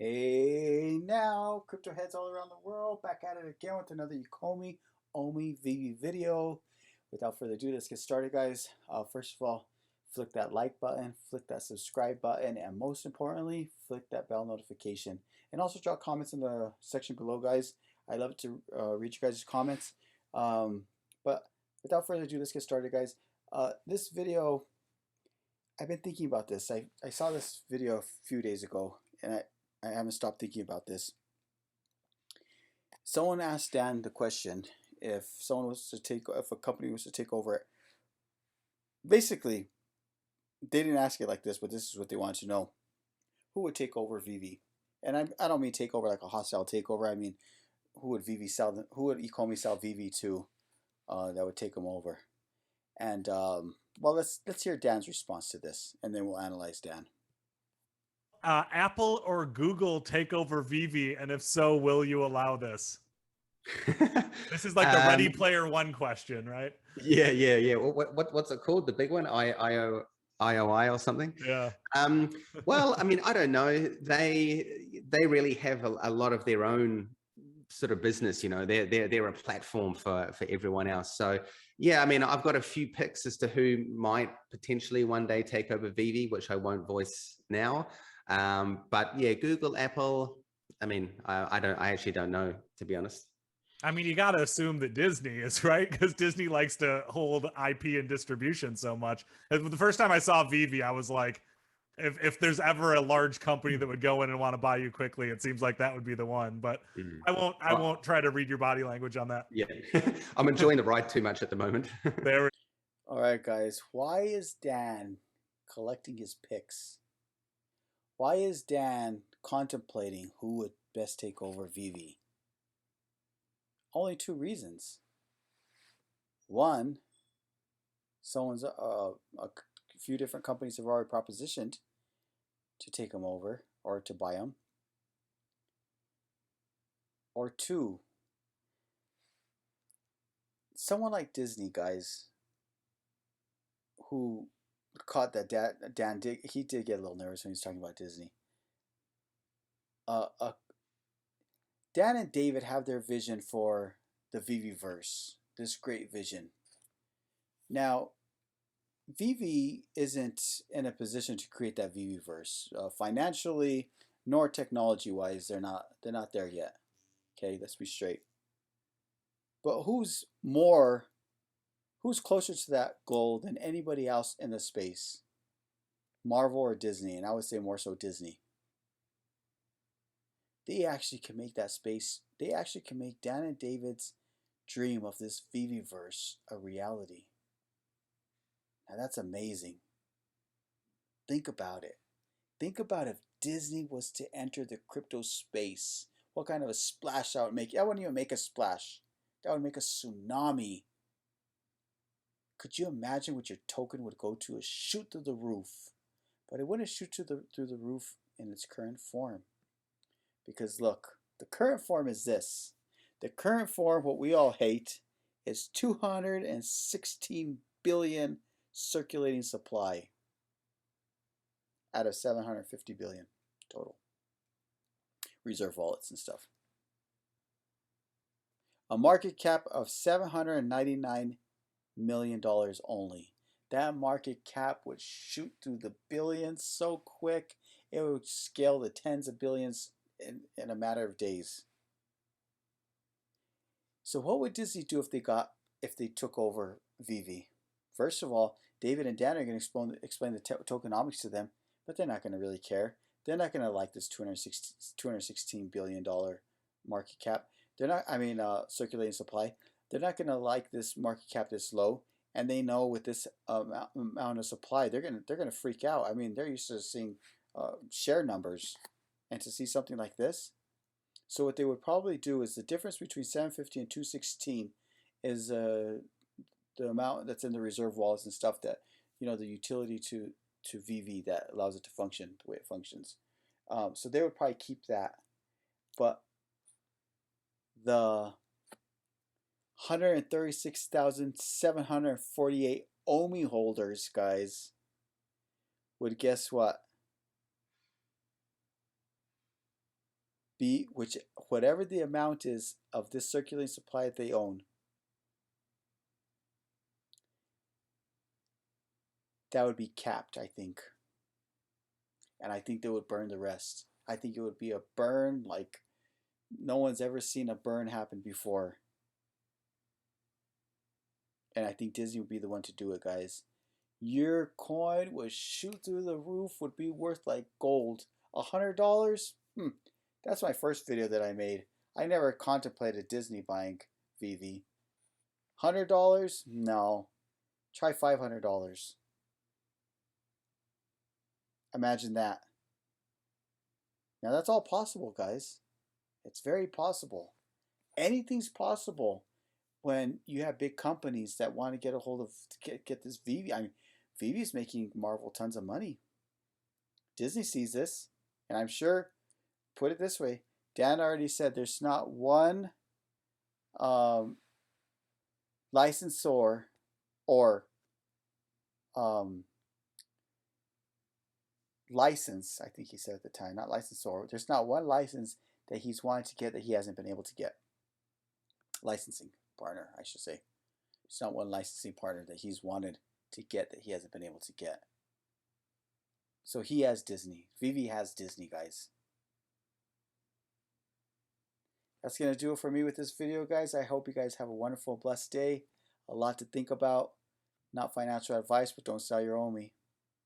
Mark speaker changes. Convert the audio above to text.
Speaker 1: Hey now, crypto heads all around the world, back at it again with another Omi VeVe video. Without further ado, let's get started, guys. First of all, flick that like button, flick that subscribe button, and most importantly, flick that bell notification. And also drop comments in the section below, guys. I love to read you guys' comments. But without further ado, let's get started, guys. This video, I've been thinking about this. I saw this video a few days ago, and I haven't stopped thinking about this. Someone asked Dan the question if a company was to take over it. Basically, they didn't ask it like this, but this is what they wanted to know: who would take over VeVe? And I don't mean take over like a hostile takeover. I mean, who would VeVe sell them? Who would Ecomi sell VeVe to? That would take them over. And well, let's hear Dan's response to this, and then we'll analyze Dan.
Speaker 2: Apple or Google take over VeVe, and if so, will you allow this? This is like the Ready Player One question, right?
Speaker 3: Yeah. What's it called? The big one, IOI or something?
Speaker 2: Yeah.
Speaker 3: Well, I mean, I don't know. They really have a lot of their own sort of business. You know, they're a platform for everyone else. So yeah, I mean, I've got a few picks as to who might potentially one day take over VeVe, which I won't voice now. But yeah, Google, Apple. I mean, I actually don't know, to be honest.
Speaker 2: I mean, you got to assume that Disney is, right? Because Disney likes to hold IP and distribution so much. The first time I saw VeVe, I was like, if there's ever a large company that would go in and want to buy you quickly, it seems like that would be the one. But I won't try to read your body language on that.
Speaker 3: Yeah, I'm enjoying the ride too much at the moment.
Speaker 1: All right, guys. Why is Dan collecting his picks? Why is Dan contemplating who would best take over VeVe? Only two reasons. One, a few different companies have already propositioned to take him over or to buy him. Or two, someone like Disney, guys, who caught that Dan did, he did get a little nervous when he was talking about Disney. Dan and David have their vision for the VeVe-verse, this great vision. Now, VeVe isn't in a position to create that VeVe-verse financially nor technology-wise. They're not there yet. Okay, let's be straight. But who's closer to that goal than anybody else in the space? Marvel or Disney? And I would say more so Disney. They actually can make that space. They actually can make Dan and David's dream of this VeVe-verse a reality. Now that's amazing. Think about it. Think about if Disney was to enter the crypto space. What kind of a splash that would make? That wouldn't even make a splash. That would make a tsunami. Could you imagine what your token would go to? Shoot through the roof. But it wouldn't shoot through the roof in its current form. Because look, the current form is this. The current form, what we all hate, is 216 billion circulating supply out of 750 billion total. Reserve wallets and stuff. A market cap of $799 million only. That market cap would shoot through the billions so quick, it would scale to tens of billions in a matter of days. So what would Disney do if they took over VeVe? First of all, David and Dan are going to explain the tokenomics to them, but they're not going to really care. They're not going to like this $216 billion market cap. They're not. I mean, circulating supply. They're not going to like this market cap this low, and they know with this amount of supply, they're gonna freak out. I mean, they're used to seeing share numbers, and to see something like this. So what they would probably do is the difference between 750 and 216 is the amount that's in the reserve wallets and stuff that, you know, the utility to VeVe that allows it to function the way it functions. So they would probably keep that. But the 136,748 Omi holders, guys, would guess what? be which whatever the amount is of this circulating supply that they own, that would be capped, I think. And I think they would burn the rest. I think it would be a burn like no one's ever seen a burn happen before. And I think Disney would be the one to do it, guys. Your coin would shoot through the roof, would be worth like gold. $100? That's my first video that I made. I never contemplated Disney buying VeVe. $100? No. Try $500. Imagine that. Now that's all possible, guys. It's very possible. Anything's possible when you have big companies that want to get a hold of get this VeVe. I mean, VeVe's making Marvel tons of money. Disney sees this, and I'm sure, put it this way, Dan already said there's not one licensor or license, I think he said at the time, not licensor. There's not one license that he's wanted to get that he hasn't been able to get. Licensing partner, I should say. There's not one licensing partner that he's wanted to get that he hasn't been able to get. So he has Disney. VeVe has Disney, guys. That's going to do it for me with this video, guys. I hope you guys have a wonderful, blessed day. A lot to think about. Not financial advice, but don't sell your own me.